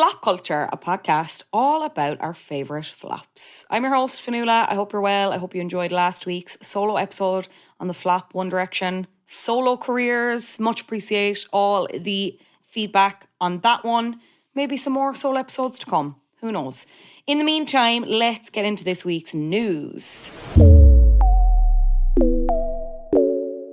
Flop Culture, a podcast all about our favourite flops. I'm your host, Fionnuala. I hope you're well. I hope you enjoyed last week's solo episode on the flop One Direction solo careers. Much appreciate all the feedback on that one. Maybe some more solo episodes to come. Who knows? In the meantime, let's get into this week's news.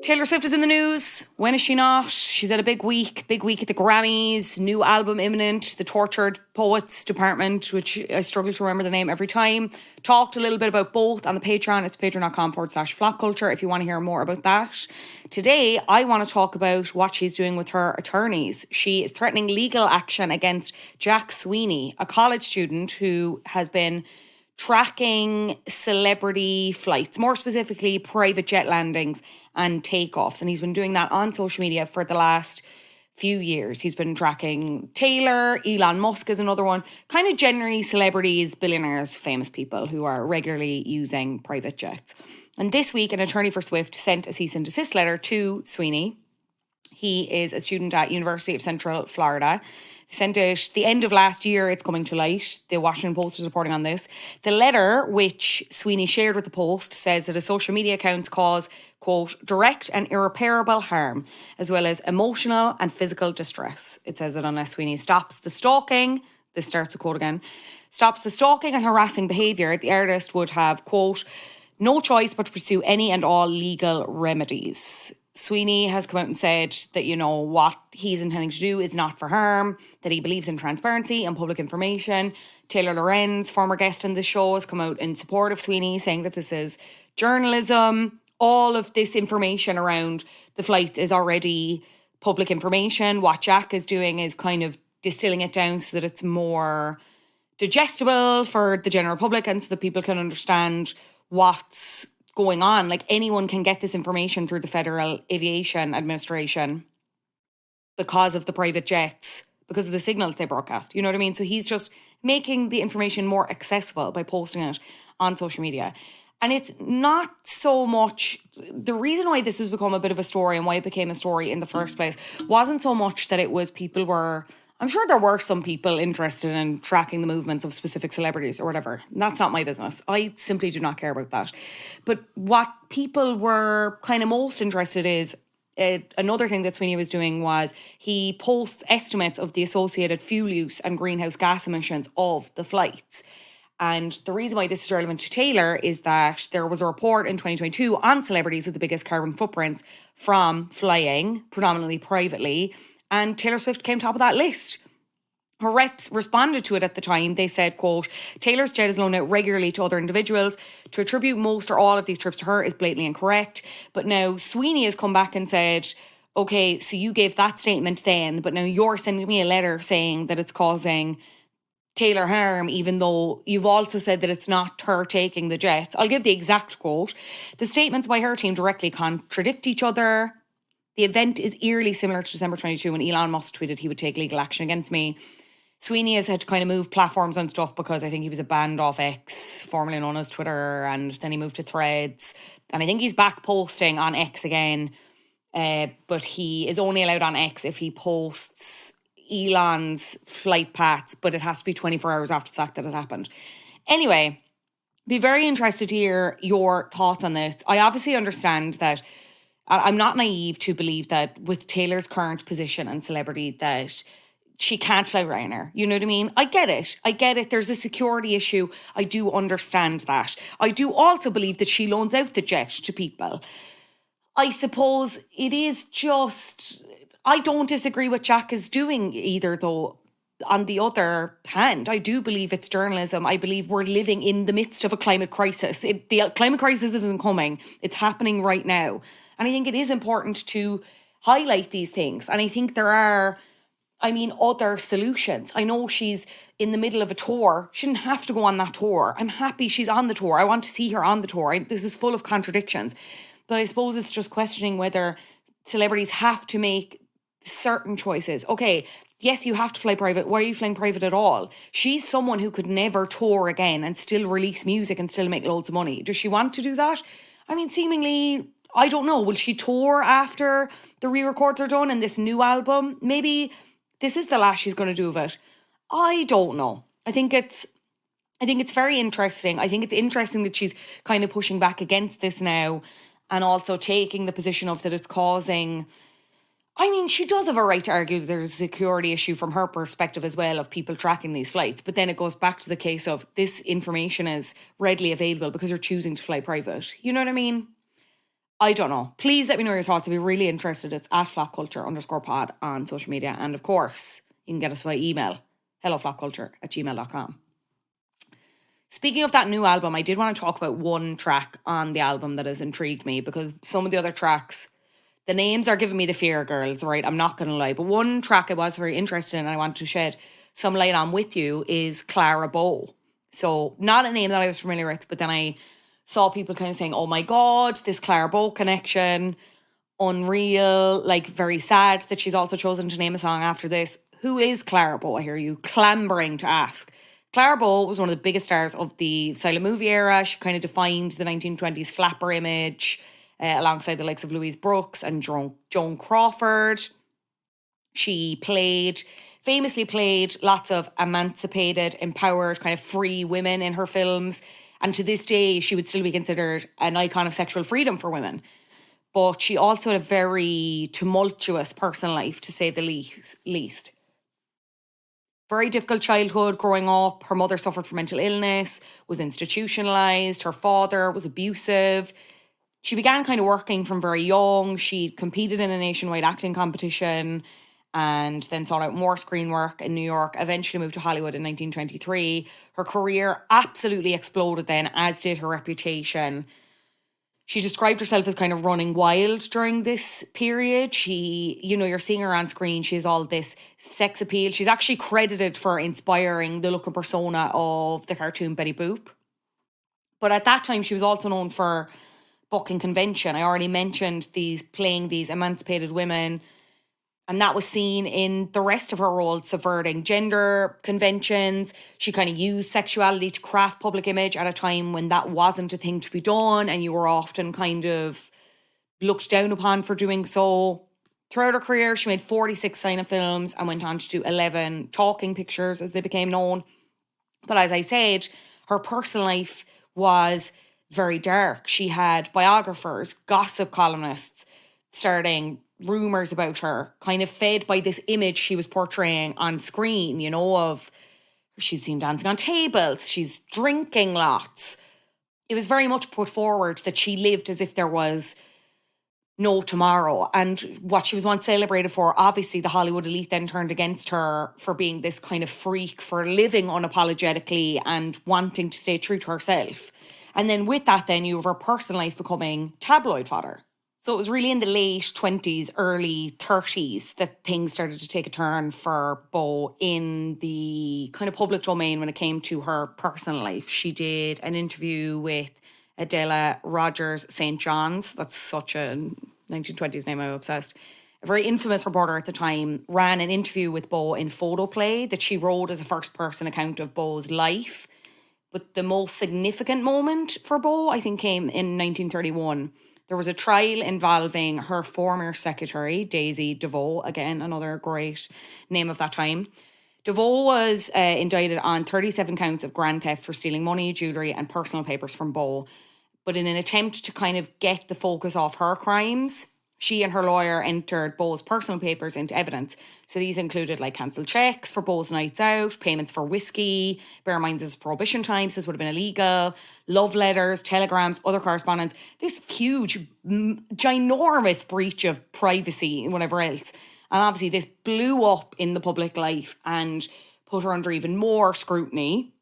Taylor Swift is in the news. When is she not? She's had a big week at the Grammys, new album imminent, the Tortured Poets Department, which I struggle to remember the name every time. Talked a little bit about both on the Patreon. It's patreon.com/flopculture if you want to hear more about that. Today, I want to talk about what she's doing with her attorneys. She is threatening legal action against Jack Sweeney, a college student who has been tracking celebrity flights, more specifically private jet landings and takeoffs. And he's been doing that on social media for the last few years. He's been tracking Taylor, Elon Musk is another one, kind of generally celebrities, billionaires, famous people who are regularly using private jets. And this week, an attorney for Swift sent a cease and desist letter to Sweeney. He is a student at University of Central Florida. They sent it the end of last year. It's coming to light. The Washington Post is reporting on this. The letter, which Sweeney shared with the Post, says that his social media accounts cause, quote, direct and irreparable harm, as well as emotional and physical distress. It says that unless Sweeney stops the stalking, this starts a quote again, stops the stalking and harassing behaviour, the artist would have, quote, no choice but to pursue any and all legal remedies. Sweeney has come out and said that, you know, what he's intending to do is not for harm, that he believes in transparency and public information. Taylor Lorenz, former guest on the show, has come out in support of Sweeney, saying that this is journalism. All of this information around the flight is already public information. What Jack is doing is kind of distilling it down so that it's more digestible for the general public and so that people can understand what's going on. Like, anyone can get this information through the Federal Aviation Administration because of the private jets, because of the signals they broadcast. You know what I mean? So he's just making the information more accessible by posting it on social media. And it's not so much, the reason why this has become a bit of a story and why it became a story in the first place wasn't so much that it was people were, I'm sure there were some people interested in tracking the movements of specific celebrities or whatever. That's not my business. I simply do not care about that. But what people were kind of most interested is, another thing that Sweeney was doing was he posts estimates of the associated fuel use and greenhouse gas emissions of the flights. And the reason why this is relevant to Taylor is that there was a report in 2022 on celebrities with the biggest carbon footprints from flying, predominantly privately, and Taylor Swift came top of that list. Her reps responded to it at the time. They said, quote, Taylor's jet is loaned out regularly to other individuals. To attribute most or all of these trips to her is blatantly incorrect. But now Sweeney has come back and said, okay, so you gave that statement then, but now you're sending me a letter saying that it's causing Taylor harm, even though you've also said that it's not her taking the jets. I'll give the exact quote. The statements by her team directly contradict each other. The event is eerily similar to December 22 when Elon Musk tweeted he would take legal action against me. Sweeney has had to kind of move platforms and stuff because I think he was banned off X, formerly known as Twitter, and then he moved to Threads. And I think he's back posting on X again, but he is only allowed on X if he posts Elon's flight paths, but it has to be 24 hours after the fact that it happened. Anyway, be very interested to hear your thoughts on this. I obviously understand that I'm not naive to believe that with Taylor's current position and celebrity that she can't fly Ryanair. You know what I mean? I get it. There's a security issue. I do understand that. I do also believe that she loans out the jet to people. I suppose it is just, I don't disagree with Jack is doing either though. On the other hand, I do believe it's journalism. I believe we're living in the midst of a climate crisis. The climate crisis isn't coming. It's happening right now. And I think it is important to highlight these things. And I think there are, other solutions. I know she's in the middle of a tour. She didn't have to go on that tour. I'm happy she's on the tour. I want to see her on the tour. This is full of contradictions. But I suppose it's just questioning whether celebrities have to make certain choices. Okay, yes, you have to fly private. Why are you flying private at all? She's someone who could never tour again and still release music and still make loads of money. Does she want to do that? Seemingly, I don't know. Will she tour after the re-records are done and this new album? Maybe this is the last she's going to do of it. I don't know. I think it's very interesting. I think it's interesting that she's kind of pushing back against this now and also taking the position of that it's causing. I mean, she does have a right to argue that there's a security issue from her perspective as well of people tracking these flights. But then it goes back to the case of this information is readily available because you're choosing to fly private. You know what I mean? I don't know. Please let me know your thoughts. I'd be really interested. It's at flopculture_pod on social media. And of course, you can get us via email, helloflopculture@gmail.com. Speaking of that new album, I did want to talk about one track on the album that has intrigued me because some of the other tracks, the names are giving me the fear, girls, right? I'm not going to lie. But one track I was very interested in and I want to shed some light on with you is Clara Bow. So not a name that I was familiar with, but then I saw people kind of saying, oh my God, this Clara Bow connection, unreal, like very sad that she's also chosen to name a song after this. Who is Clara Bow? I hear you clambering to ask. Clara Bow was one of the biggest stars of the silent movie era. She kind of defined the 1920s flapper image alongside the likes of Louise Brooks and Joan Crawford. She famously played lots of emancipated, empowered, kind of free women in her films. And to this day, she would still be considered an icon of sexual freedom for women. But she also had a very tumultuous personal life, to say the least. Very difficult childhood growing up. Her mother suffered from mental illness, was institutionalised. Her father was abusive. She began kind of working from very young. She competed in a nationwide acting competition and then sought out more screen work in New York, eventually moved to Hollywood in 1923. Her career absolutely exploded then, as did her reputation. She described herself as kind of running wild during this period. You're seeing her on screen. She has all this sex appeal. She's actually credited for inspiring the look and persona of the cartoon Betty Boop. But at that time, she was also known for bucking convention. I already mentioned playing these emancipated women. And that was seen in the rest of her roles, subverting gender conventions. She kind of used sexuality to craft public image at a time when that wasn't a thing to be done, and you were often kind of looked down upon for doing so. Throughout her career, she made 46 silent films and went on to do 11 talking pictures, as they became known. But as I said, her personal life was very dark. She had biographers, gossip columnists, starting rumours about her, kind of fed by this image she was portraying on screen, of she's seen dancing on tables, she's drinking lots. It was very much put forward that she lived as if there was no tomorrow. And what she was once celebrated for, obviously the Hollywood elite then turned against her for being this kind of freak, for living unapologetically and wanting to stay true to herself. And then with that, then you have her personal life becoming tabloid fodder. So it was really in the late 20s, early 30s that things started to take a turn for Bow in the kind of public domain when it came to her personal life. She did an interview with Adela Rogers St. John's. That's such a 1920s name, I'm obsessed. A very infamous reporter at the time ran an interview with Bow in Photoplay that she wrote as a first-person account of Bow's life. But the most significant moment for Bow, I think, came in 1931. There was a trial involving her former secretary, Daisy DeVoe, again, another great name of that time. DeVoe was indicted on 37 counts of grand theft for stealing money, jewellery and personal papers from Bow. But in an attempt to kind of get the focus off her crimes, she and her lawyer entered Bow's personal papers into evidence. So these included like cancelled checks for Bow's nights out, payments for whiskey, bear in mind this is prohibition times, this would have been illegal, love letters, telegrams, other correspondence, this huge, ginormous breach of privacy and whatever else. And obviously this blew up in the public life and put her under even more scrutiny.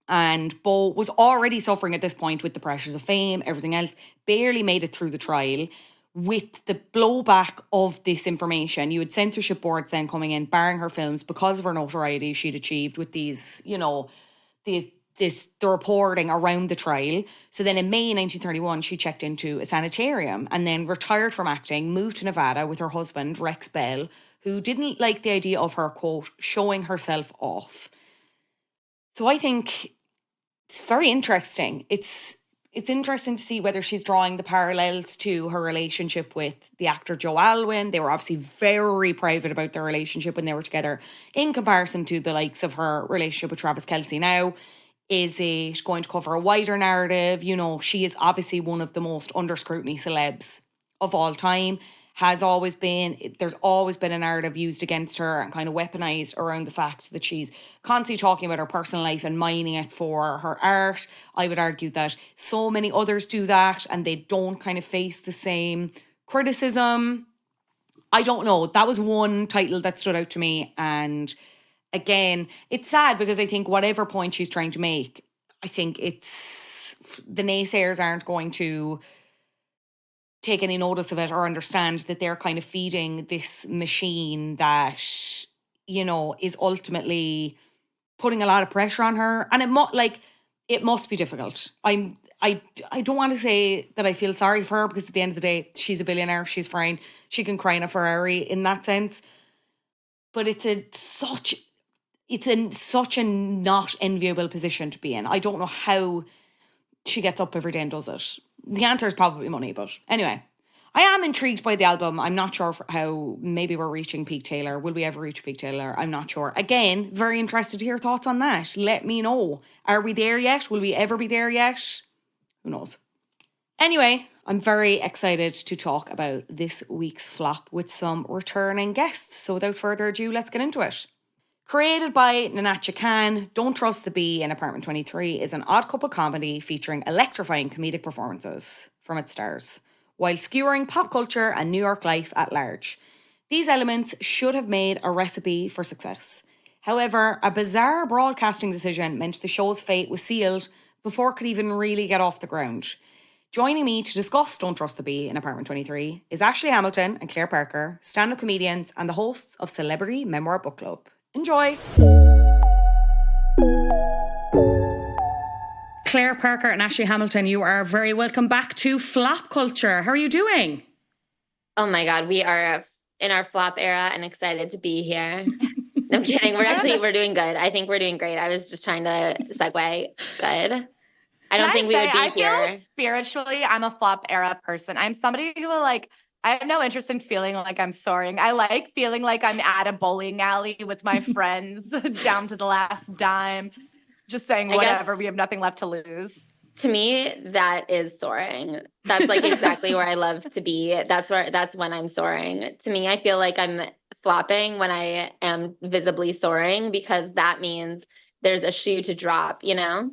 And Bow was already suffering at this point with the pressures of fame, everything else, barely made it through the trial. With the blowback of this information, you had censorship boards then coming in, barring her films because of her notoriety she'd achieved with these, the reporting around the trial. So then in May 1931, she checked into a sanitarium and then retired from acting, moved to Nevada with her husband, Rex Bell, who didn't like the idea of her, quote, showing herself off. So I think it's very interesting. It's it's interesting to see whether she's drawing the parallels to her relationship with the actor Joe Alwyn. They were obviously very private about their relationship when they were together in comparison to the likes of her relationship with Travis Kelce now. Is it going to cover a wider narrative? You know, she is obviously one of the most under scrutiny celebs of all time. There's always been a narrative used against her and kind of weaponized around the fact that she's constantly talking about her personal life and mining it for her art. I would argue that so many others do that and they don't kind of face the same criticism. I don't know. That was one title that stood out to me. And again, it's sad because I think whatever point she's trying to make, I think the naysayers aren't going to take any notice of it or understand that they're kind of feeding this machine that, you know, is ultimately putting a lot of pressure on her. And it must be difficult. I don't want to say that I feel sorry for her because at the end of the day, she's a billionaire. She's fine. She can cry in a Ferrari in that sense. But it's such a not enviable position to be in. I don't know how she gets up every day and does it. The answer is probably money, but anyway. I am intrigued by the album. I'm not sure how maybe we're reaching peak Taylor. Will we ever reach peak Taylor? I'm not sure. Again, very interested to hear thoughts on that. Let me know. Are we there yet? Will we ever be there yet? Who knows? Anyway, I'm very excited to talk about this week's flop with some returning guests. So without further ado, let's get into it. Created by Nashi Khan, Don't Trust the Bee in Apartment 23 is an odd couple comedy featuring electrifying comedic performances from its stars, while skewering pop culture and New York life at large. These elements should have made a recipe for success. However, a bizarre broadcasting decision meant the show's fate was sealed before it could even really get off the ground. Joining me to discuss Don't Trust the Bee in Apartment 23 is Ashley Hamilton and Claire Parker, stand-up comedians and the hosts of Celebrity Memoir Book Club. Enjoy. Claire Parker and Ashley Hamilton, you are very welcome back to Flop Culture. How are you doing? Oh my God, we are in our flop era and excited to be here. No, I'm kidding. We're doing good. I think we're doing great. I was just trying to segue. Good. I don't think we would be I here. feel like spiritually, I'm a flop era person. I'm somebody who I have no interest in feeling like I'm soaring. I like feeling like I'm at a bowling alley with my friends down to the last dime, just saying whatever, we have nothing left to lose. To me, that is soaring. That's like exactly where I love to be. That's when I'm soaring. To me, I feel like I'm flopping when I am visibly soaring because that means there's a shoe to drop, you know?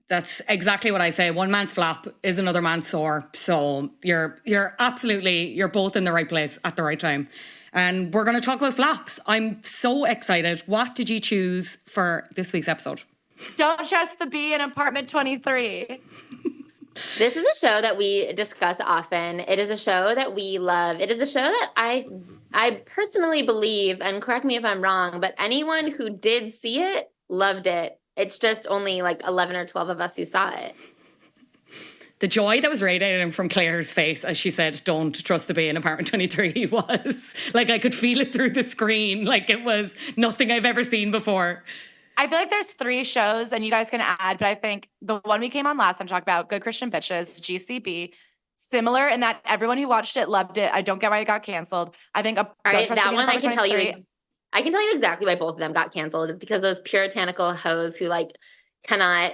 That's exactly what I say. One man's flop is another man's soar. So you're both in the right place at the right time. And we're going to talk about flops. I'm so excited. What did you choose for this week's episode? Don't Trust the Bee in Apartment 23. This is a show that we discuss often. It is a show that we love. It is a show that I personally believe, and correct me if I'm wrong, but anyone who did see it loved it. It's just only like 11 or 12 of us who saw it. The joy that was radiating from Claire's face as she said, "Don't trust the bee in Apartment 23" was like, I could feel it through the screen. Like it was nothing I've ever seen before. I feel like there's 3 shows and you guys can add, but I think the one we came on last time to talk about, Good Christian Bitches, GCB, similar in that everyone who watched it loved it. I don't get why it got canceled. I think that one I can tell you. I can tell you exactly why both of them got canceled. It's because those puritanical hoes who like cannot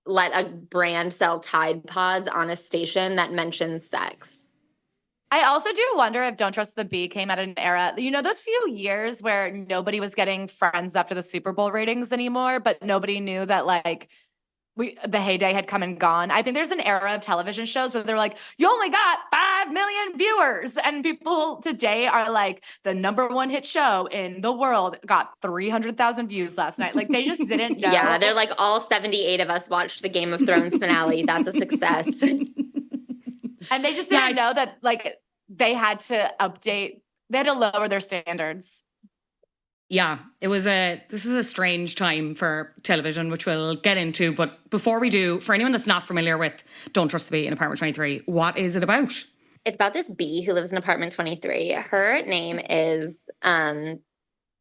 let a brand sell Tide Pods on a station that mentions sex. I also do wonder if Don't Trust the Bee came at an era, you know, those few years where nobody was getting Friends after the Super Bowl ratings anymore, but nobody knew that like the heyday had come and gone. I think there's an era of television shows where they're like, you only got 5 million viewers. And people today are like, the #1 hit show in the world got 300,000 views last night. Like they just didn't know. Yeah, they're like all 78 of us watched the Game of Thrones finale. That's a success. And they just didn't know that like they had to lower their standards. Yeah, this is a strange time for television, which we'll get into. But before we do, for anyone that's not familiar with Don't Trust the Bee in Apartment 23, what is it about? It's about this bee who lives in Apartment 23. Her name is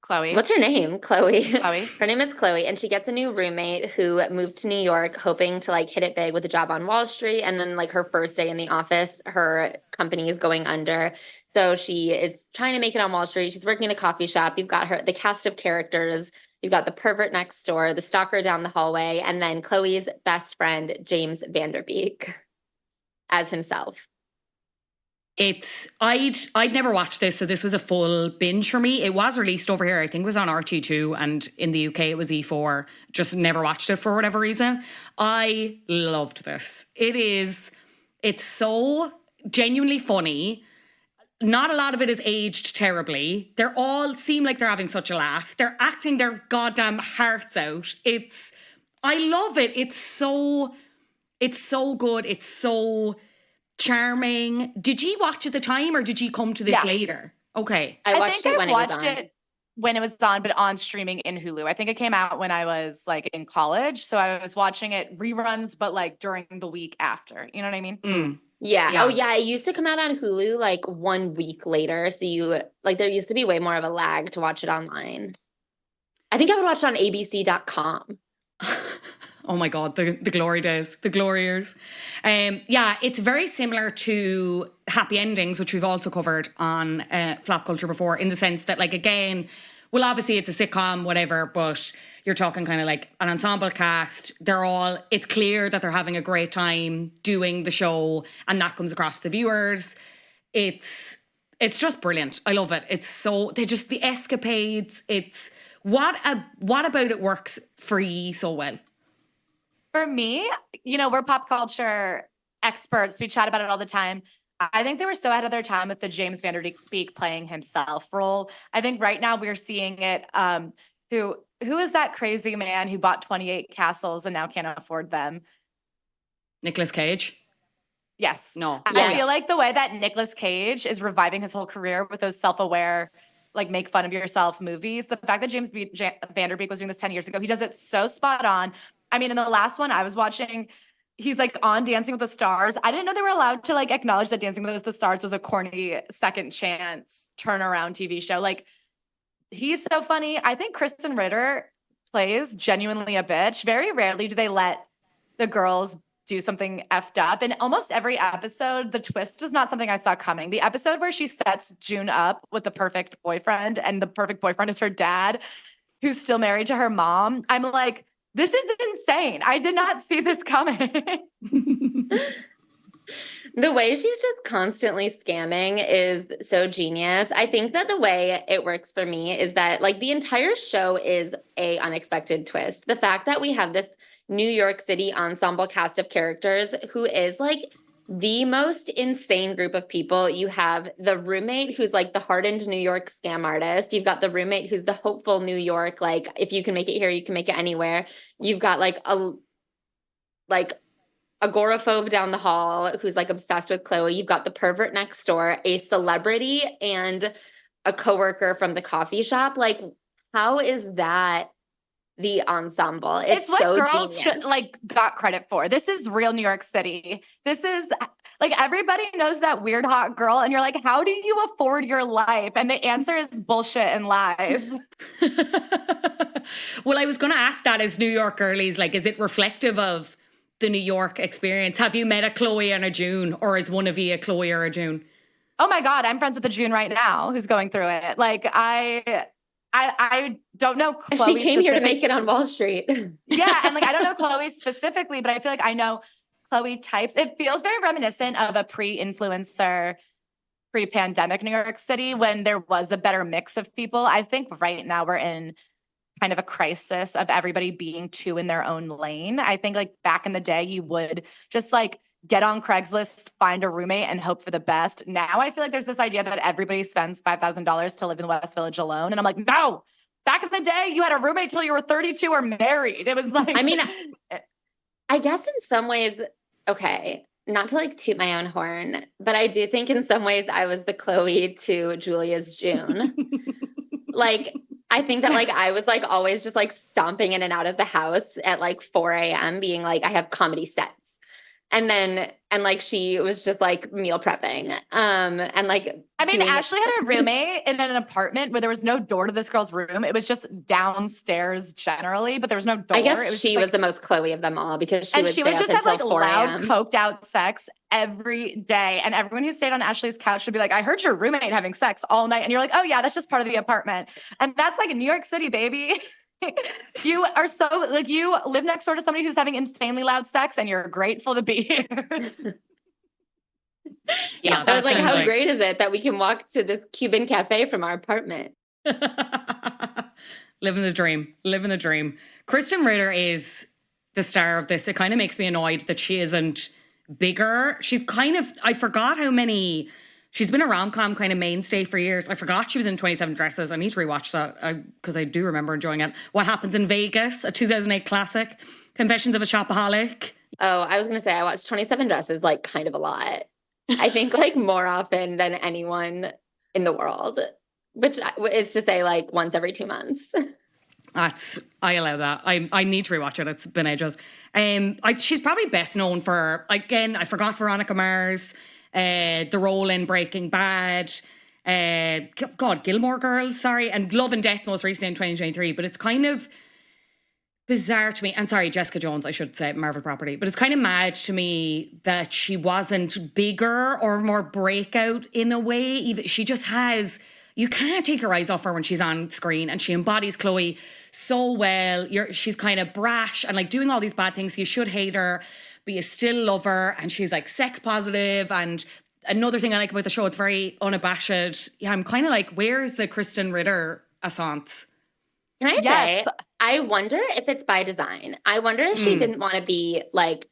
Chloe. What's her name? Chloe. Chloe. Her name is Chloe, and she gets a new roommate who moved to New York hoping to like hit it big with a job on Wall Street. And then like her first day in the office, her company is going under. So she is trying to make it on Wall Street. She's working in a coffee shop. You've got the cast of characters. You've got the pervert next door, the stalker down the hallway, and then Chloe's best friend, James Vanderbeek, as himself. I'd never watched this, so this was a full binge for me. It was released over here, I think it was on RT2, and in the UK it was E4. Just never watched it for whatever reason. I loved this. It's so genuinely funny. Not a lot of it is aged terribly. They all seem like they're having such a laugh. They're acting their goddamn hearts out. I love it. It's so good. It's so charming. Did you watch at the time or did you come to this later? Okay. I watched it when it was on. I watched it when it was on, but on streaming in Hulu. I think it came out when I was like in college. So I was watching it reruns, but like during the week after. You know what I mean? Mm. Yeah. Oh, yeah. It used to come out on Hulu like 1 week later. So there used to be way more of a lag to watch it online. I think I would watch it on abc.com. Oh my God, the glory days, the glory years. Yeah, it's very similar to Happy Endings, which we've also covered on Flop Culture before, in the sense that, like, again, well, obviously it's a sitcom, whatever, but you're talking kind of like an ensemble cast. It's clear that they're having a great time doing the show, and that comes across to the viewers. It's just brilliant. I love it. The escapades. What about it works for you so well? For me, we're pop culture experts. We chat about it all the time. I think they were so ahead of their time with the James Vanderbeek playing himself role. I think right now we're seeing it. Who is that crazy man who bought 28 castles and now can't afford them? Nicolas Cage? Yes. No. I feel like the way that Nicolas Cage is reviving his whole career with those self-aware, like, make fun of yourself movies. The fact that James Vanderbeek was doing this 10 years ago, he does it so spot on. I mean, in the last one I was watching, he's like on Dancing with the Stars. I didn't know they were allowed to like acknowledge that Dancing with the Stars was a corny second chance turnaround TV show. Like, he's so funny. I think Kristen Ritter plays genuinely a bitch. Very rarely do they let the girls do something effed up. And almost every episode, the twist was not something I saw coming. The episode where she sets June up with the perfect boyfriend, and the perfect boyfriend is her dad, who's still married to her mom. I'm like, this is insane. I did not see this coming. The way she's just constantly scamming is so genius. I think that the way it works for me is that, like, the entire show is a unexpected twist. The fact that we have this New York City ensemble cast of characters who is like the most insane group of people. You have the roommate who's like the hardened New York scam artist. You've got the roommate who's the hopeful New York, like, if you can make it here, you can make it anywhere. You've got like agoraphobe down the hall who's like obsessed with Chloe. You've got the pervert next door, a celebrity, and a coworker from the coffee shop. Like, how is that the ensemble? It's what so girls genius. Got credit for. This is real New York City. This is like, everybody knows that weird hot girl, and you're like, how do you afford your life? And the answer is bullshit and lies. Well, I was going to ask that as New York girlies, like, is it reflective of the New York experience? Have you met a Chloe and a June, or is one of you a Chloe or a June? Oh my God, I'm friends with a June right now who's going through it. Like, I don't know Chloe. She came here to make it on Wall Street. Yeah, and like, I don't know Chloe specifically, but I feel like I know Chloe types. It feels very reminiscent of a pre-influencer, pre-pandemic New York City when there was a better mix of people. I think right now we're in kind of a crisis of everybody being too in their own lane. I think like back in the day, you would just like get on Craigslist, find a roommate, and hope for the best. Now I feel like there's this idea that everybody spends $5,000 to live in the West Village alone. And I'm like, no, back in the day, you had a roommate till you were 32 or married. It was like, I mean, I guess in some ways, okay, not to like toot my own horn, but I do think in some ways I was the Chloe to Julia's June. Like, I think that like I was like always just like stomping in and out of the house at like 4 a.m. being like, I have comedy sets. And like she was just like meal prepping. And like I mean, Ashley had a roommate in an apartment where there was no door to this girl's room. It was just downstairs generally, but there was no door. I guess it was she was the most Chloe of them all because she would just have like 4 loud, a.m. coked out sex every day. And everyone who stayed on Ashley's couch would be like, I heard your roommate having sex all night. And you're like, oh yeah, that's just part of the apartment. And that's like New York City, baby. You are so like, you live next door to somebody who's having insanely loud sex and you're grateful to be here. Yeah, I was like, how great is it that we can walk to this Cuban cafe from our apartment? Living the dream. Kristen Ritter is the star of this. It kind of makes me annoyed that she isn't bigger. She's kind of, I forgot how many, she's been a rom-com kind of mainstay for years. I forgot she was in 27 Dresses. I need to rewatch that because I do remember enjoying it. What Happens in Vegas, a 2008 classic. Confessions of a Shopaholic. Oh, I was going to say, I watched 27 Dresses like kind of a lot. I think like more often than anyone in the world, which is to say like once every 2 months. I allow that. I need to rewatch it. It's been ages. She's probably best known for, again, I forgot Veronica Mars, the role in Breaking Bad, Gilmore Girls, sorry, and Love and Death most recently in 2023. But it's kind of bizarre to me, and sorry, Jessica Jones, I should say, Marvel property, but it's kind of mad to me that she wasn't bigger or more breakout in a way. Even she just has, you can't take her eyes off her when she's on screen, and she embodies Chloe so well. She's kind of brash and like doing all these bad things. You should hate her, but you still love her, and she's like sex positive. And another thing I like about the show, it's very unabashed. Yeah, I'm kind of like, where's the Kristen Ritter assance? Can I say, I wonder if it's by design. I wonder if she didn't want to be like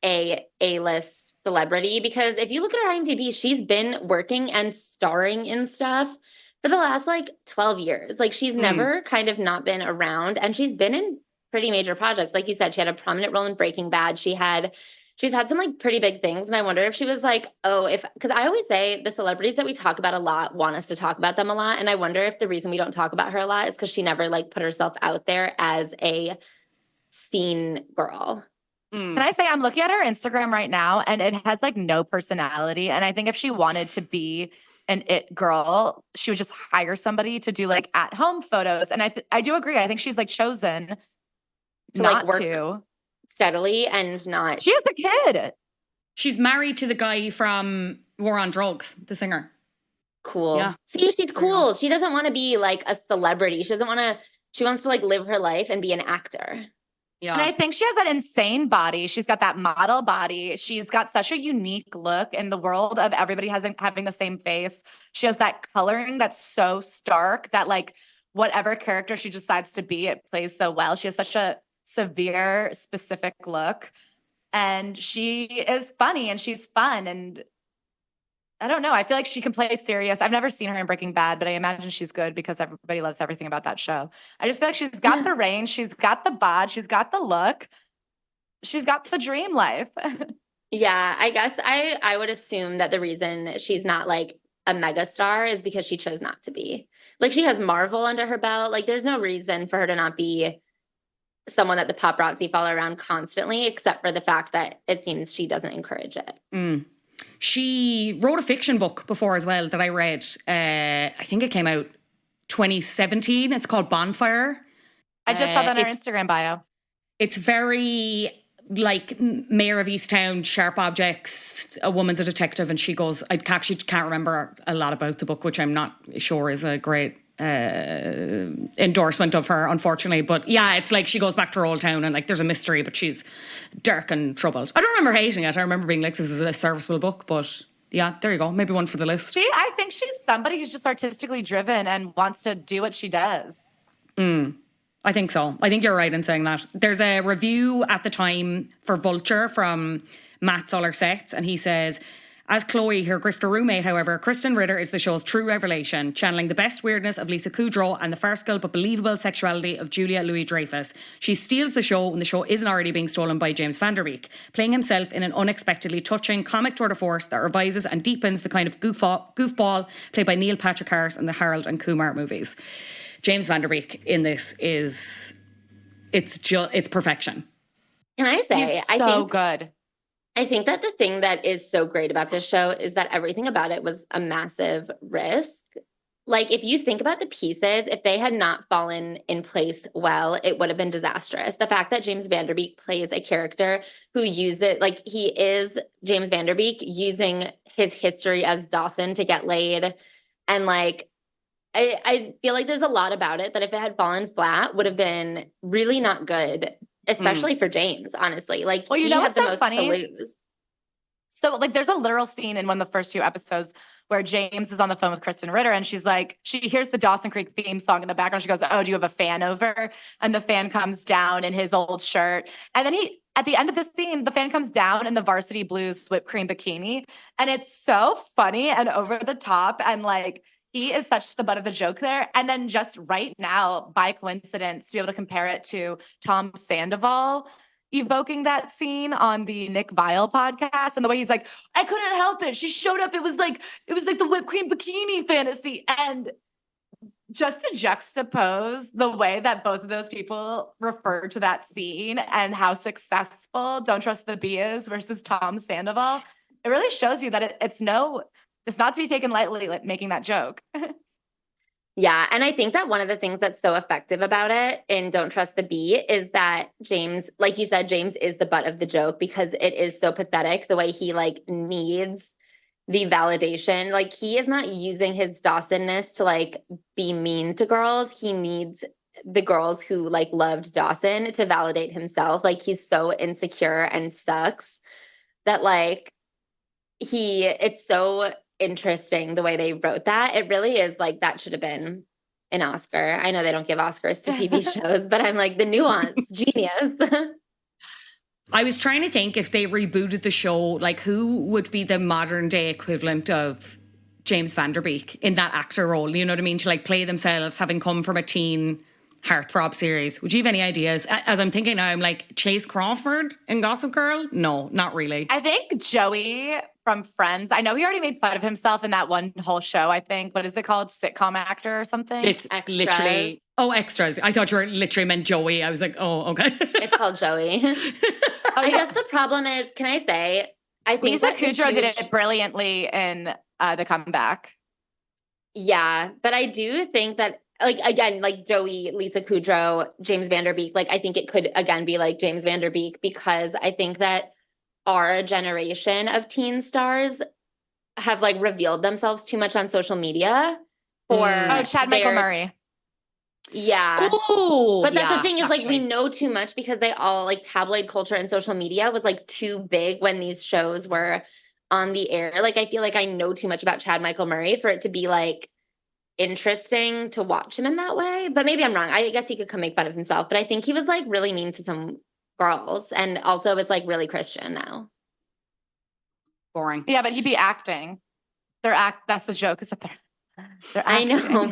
a A-list celebrity, because if you look at her IMDb, she's been working and starring in stuff for the last like 12 years. Like she's never kind of not been around, and she's been in pretty major projects. Like you said, she had a prominent role in Breaking Bad. She's had some like pretty big things. And I wonder if she was like, because I always say the celebrities that we talk about a lot want us to talk about them a lot. And I wonder if the reason we don't talk about her a lot is because she never like put herself out there as a scene girl. Can I say, I'm looking at her Instagram right now and it has like no personality. And I think if she wanted to be an it girl, she would just hire somebody to do like at home photos. And I do agree. I think she's like chosen to not like work to. Steadily and not. She has a kid. She's married to the guy from War on Drugs, the singer. Cool. Yeah. See, she's cool. She doesn't want to be like a celebrity. She wants to like live her life and be an actor. Yeah. And I think she has that insane body. She's got that model body. She's got such a unique look in the world of everybody having the same face. She has that coloring that's so stark that like whatever character she decides to be, it plays so well. She has such a severe, specific look, and she is funny and she's fun, and I don't know, I feel like she can play serious. I've never seen her in Breaking Bad, but I imagine she's good because everybody loves everything about that show. I just feel like she's got the range, she's got the bod, she's got the look, she's got the dream life. Yeah, I guess I would assume that the reason she's not like a mega star is because she chose not to be. Like she has Marvel under her belt. Like there's no reason for her to not be someone that the paparazzi follow around constantly, except for the fact that it seems she doesn't encourage it. She wrote a fiction book before as well that I read. I think it came out 2017. It's called Bonfire. I just saw that on her Instagram bio. It's very like Mayor of Easttown, sharp objects, a woman's a detective, and she goes, I actually can't remember a lot about the book, which I'm not sure is a great endorsement of her, unfortunately. But yeah, it's like she goes back to her old town and like there's a mystery, but she's dark and troubled. I don't remember hating it. I remember being like, this is a serviceable book, but yeah, there you go. Maybe one for the list. See, I think she's somebody who's just artistically driven and wants to do what she does. I think so. I think you're right in saying that. There's a review at the time for Vulture from Matt Solar-Setts, and he says, as Chloe, her grifter roommate, however, Kristen Ritter is the show's true revelation, channeling the best weirdness of Lisa Kudrow and the farcical but believable sexuality of Julia Louis-Dreyfus. She steals the show when the show isn't already being stolen by James Van Der Beek, playing himself in an unexpectedly touching comic tour de force that revises and deepens the kind of goofball played by Neil Patrick Harris in the Harold and Kumar movies. James Van Der Beek in this it's perfection. Can I say, He's so good. I think that the thing that is so great about this show is that everything about it was a massive risk. Like, if you think about the pieces, if they had not fallen in place well, it would have been disastrous. The fact that James Van Der Beek plays a character who uses, like, he is James Van Der Beek using his history as Dawson to get laid. And, like, I feel like there's a lot about it that if it had fallen flat would have been really not good, especially for James, honestly. Like, Well, you he know had what's the so most funny? to lose. So, like, there's a literal scene in one of the first two episodes where James is on the phone with Kristen Ritter and she's like, she hears the Dawson Creek theme song in the background. She goes, "Oh, do you have a fan over?" And the fan comes down in his old shirt. And then at the end of the scene, the fan comes down in the Varsity Blues whipped cream bikini. And it's so funny and over the top. And like, he is such the butt of the joke there. And then just right now, by coincidence, to be able to compare it to Tom Sandoval evoking that scene on the Nick Vile podcast, and the way he's like, "I couldn't help it. She showed up. It was like the whipped cream bikini fantasy." And just to juxtapose the way that both of those people refer to that scene and how successful Don't Trust the Bee is versus Tom Sandoval, it really shows you that it's not to be taken lightly, like making that joke. Yeah. And I think that one of the things that's so effective about it in Don't Trust the Bee is that James, like you said, James is the butt of the joke because it is so pathetic the way he like needs the validation. Like, he is not using his Dawsonness to like be mean to girls. He needs the girls who like loved Dawson to validate himself. Like, he's so insecure and sucks that like it's so interesting the way they wrote that. It really is like that should have been an Oscar. I know they don't give Oscars to TV shows, but I'm like, the nuance, genius. I was trying to think if they rebooted the show, like who would be the modern day equivalent of James Van Der Beek in that actor role? You know what I mean? To like play themselves, having come from a teen heartthrob series. Would you have any ideas? As I'm thinking now, I'm like, Chase Crawford in Gossip Girl? No, not really. I think Joey from Friends. I know he already made fun of himself in that one whole show, I think. What is it called? Sitcom actor or something? Extras. Literally. Oh, extras. I thought you were literally meant Joey. I was like, oh, okay. It's called Joey. I guess the problem is, can I say, I think Lisa Kudrow did it brilliantly in The Comeback. Yeah, but I do think that, like, again, like Joey, Lisa Kudrow, James Van Der Beek, like, I think it could, again, be like James Van Der Beek because I think that our generation of teen stars have, like, revealed themselves too much on social media for Chad Michael Murray. Yeah. Oh, but that's the thing is, actually. like, we know too much because they all, like, tabloid culture and social media was, like, too big when these shows were on the air. Like, I feel like I know too much about Chad Michael Murray for it to be, like, interesting to watch him in that way. But maybe I'm wrong. I guess he could come make fun of himself. But I think he was, like, really mean to some girls. And also it's, like, really Christian now. Boring. Yeah, but he'd be acting. That's the joke, is that they're acting. I know.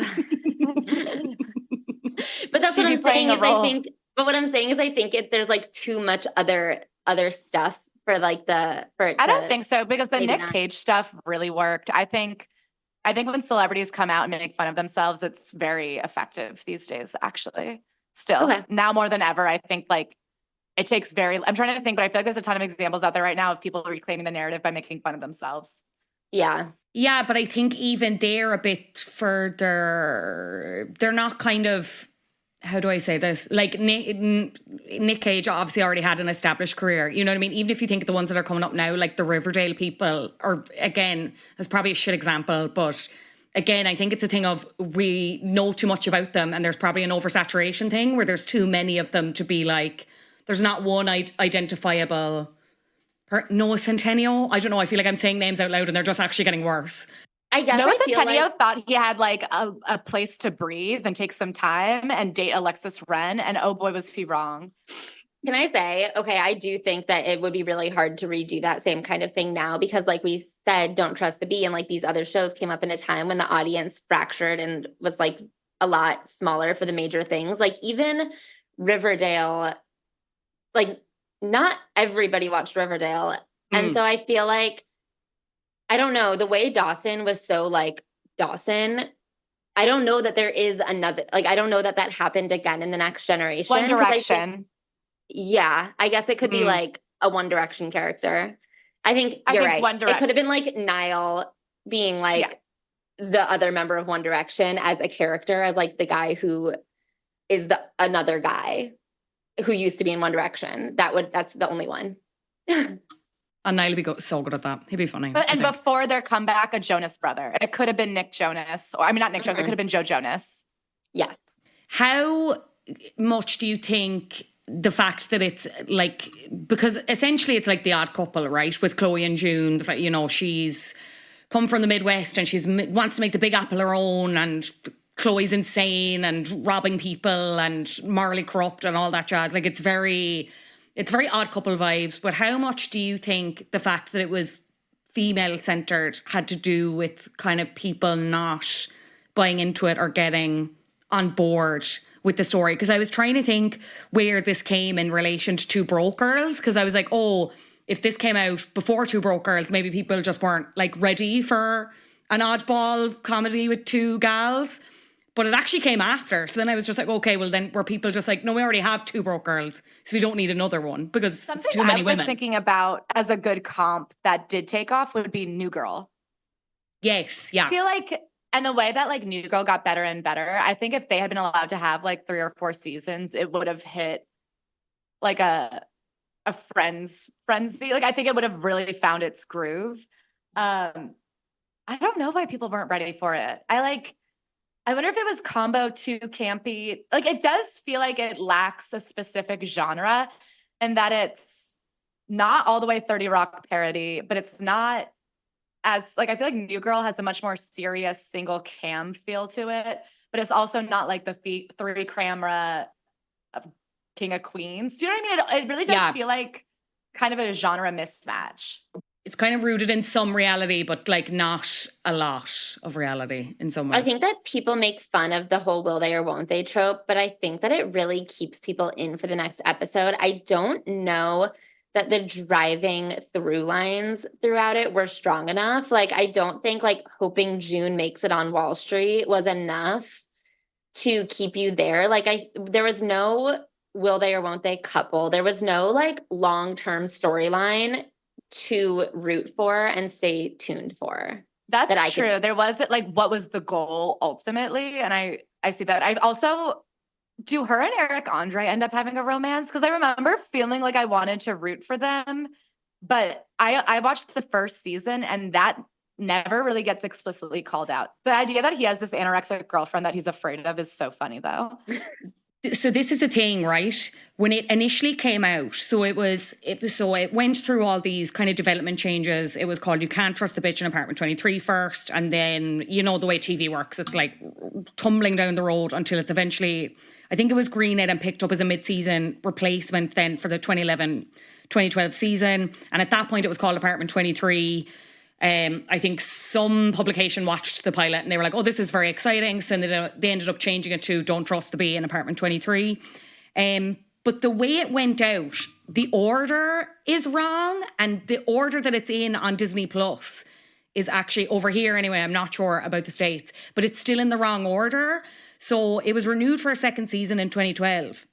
But that's what I'm saying is I think, but what I'm saying is I think there's like too much other stuff for like I don't think so because the Nick Cage stuff really worked. I think when celebrities come out and make fun of themselves, it's very effective these days, actually. Still, now more than ever, I think like it takes I'm trying to think, but I feel like there's a ton of examples out there right now of people reclaiming the narrative by making fun of themselves. Yeah. Yeah, but I think even they're a bit further. They're not kind of, how do I say this? Like Nick Cage obviously already had an established career. You know what I mean? Even if you think of the ones that are coming up now, like the Riverdale people, or again, it's probably a shit example, but again, I think it's a thing of we know too much about them and there's probably an oversaturation thing where there's too many of them to be like, there's not one identifiable... Noah Centineo? I don't know. I feel like I'm saying names out loud and they're just actually getting worse. I guess Noah Centineo thought he had like a place to breathe and take some time and date Alexis Wren. And oh boy, was he wrong. Can I say, okay, I do think that it would be really hard to redo that same kind of thing now because like we said, Don't Trust the Bee and like these other shows came up in a time when the audience fractured and was like a lot smaller for the major things. Like even Riverdale, like not everybody watched Riverdale. And so I feel like, I don't know, the way Dawson was so like Dawson, I don't know that there is another, like, I don't know that happened again in the next generation. One Direction. I guess it could be like a One Direction character. I think I you're think right. One It could have been like Niall being like the other member of One Direction as a character, as like the guy who is the another guy who used to be in One Direction. That's the only one. And Niall would be so good at that. He'd be funny. And before their comeback, a Jonas brother. It could have been Nick Jonas. Or, I mean, not Nick Jonas. It could have been Joe Jonas. Yes. How much do you think the fact that it's like, because essentially it's like The Odd Couple, right? With Chloe and June, the fact, you know, she's come from the Midwest and she's wants to make the Big Apple her own, and Chloe's insane and robbing people and morally corrupt and all that jazz. Like it's very Odd Couple vibes. But how much do you think the fact that it was female centered had to do with kind of people not buying into it or getting on board with the story? Because I was trying to think where this came in relation to Two Broke Girls, because I was like, oh, if this came out before Two Broke Girls, maybe people just weren't like ready for an oddball comedy with two gals. But it actually came after. So then I was just like, okay, well then were people just like, no, we already have Two Broke Girls, so we don't need another one because it's too many women. I was thinking about as a good comp that did take off would be New Girl. Yes, yeah. I feel like, and the way that like New Girl got better and better, I think if they had been allowed to have like 3 or 4 seasons, it would have hit like a frenzy. Like I think it would have really found its groove. I don't know why people weren't ready for it. I wonder if it was combo too campy. Like it does feel like it lacks a specific genre and that it's not all the way 30 Rock parody, but it's not as like, I feel like New Girl has a much more serious single cam feel to it, but it's also not like the 3 camera of King of Queens. Do you know what I mean? It really does feel like kind of a genre mismatch. It's kind of rooted in some reality, but like not a lot of reality in some ways. I think that people make fun of the whole will they or won't they trope, but I think that it really keeps people in for the next episode. I don't know that the driving through lines throughout it were strong enough. Like, I don't think like hoping June makes it on Wall Street was enough to keep you there. Like there was no will they or won't they couple. There was no like long-term storyline to root for and stay tuned for. That's true. There wasn't like what was the goal ultimately, and I see that. I also do her and Eric Andre end up having a romance, because I remember feeling like I wanted to root for them, but I watched the first season and that never really gets explicitly called out. The idea that he has this anorexic girlfriend that he's afraid of is so funny though. So this is the thing, right? When it initially came out, so it went through all these kind of development changes. It was called You Can't Trust the Bitch in Apartment 23 first. And then, you know, the way TV works, it's like tumbling down the road until it's eventually, I think it was greenlit and picked up as a mid-season replacement then for the 2011-2012 season. And at that point, it was called Apartment 23. I think some publication watched the pilot and they were like, oh, this is very exciting. So they ended up changing it to Don't Trust the Bee in Apartment 23. But the way it went out, the order is wrong. And the order that it's in on Disney Plus is actually over here anyway. I'm not sure about the States, but it's still in the wrong order. So it was renewed for a second season in 2012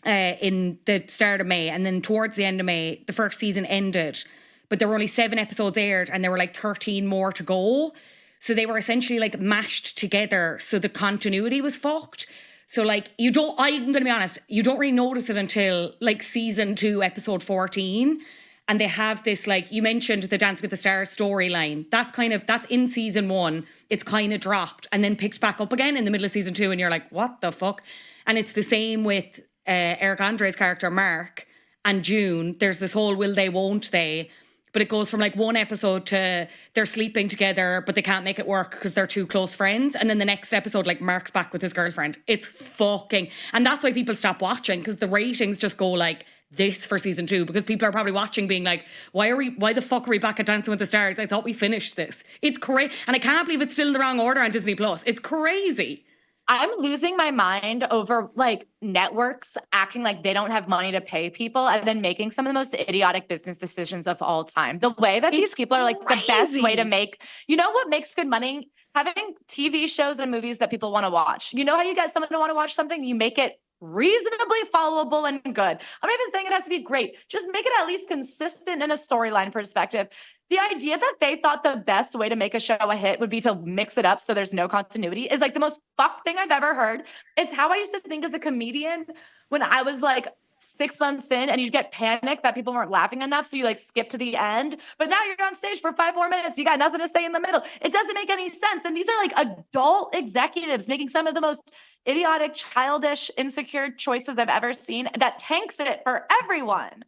in the start of May. And then towards the end of May, the first season ended. But there were only 7 episodes aired and there were like 13 more to go. So they were essentially like mashed together. So the continuity was fucked. So like I'm going to be honest, you don't really notice it until like season 2, episode 14. And they have this, like you mentioned, the Dance with the Stars storyline. That's in season 1. It's kind of dropped and then picked back up again in the middle of season 2. And you're like, what the fuck? And it's the same with Eric Andre's character, Mark, and June. There's this whole will they, won't they? But it goes from like one episode to they're sleeping together, but they can't make it work because they're too close friends. And then the next episode, like Mark's back with his girlfriend. It's fucking... And that's why people stop watching, because the ratings just go like this for season 2, because people are probably watching being like, why the fuck are we back at Dancing with the Stars? I thought we finished this. It's crazy. And I can't believe it's still in the wrong order on Disney Plus. It's crazy. I'm losing my mind over like networks acting like they don't have money to pay people and then making some of the most idiotic business decisions of all time. The way that these people are like the best way to make, you know what makes good money? Having TV shows and movies that people want to watch. You know how you get someone to want to watch something? You make it reasonably followable and good. I'm not even saying it has to be great. Just make it at least consistent in a storyline perspective. The idea that they thought the best way to make a show a hit would be to mix it up so there's no continuity is like the most fucked thing I've ever heard. It's how I used to think as a comedian when I was like 6 months in and you'd get panicked that people weren't laughing enough. So you like skip to the end, but now you're on stage for 5 more minutes. You got nothing to say in the middle. It doesn't make any sense. And these are like adult executives making some of the most idiotic, childish, insecure choices I've ever seen that tanks it for everyone.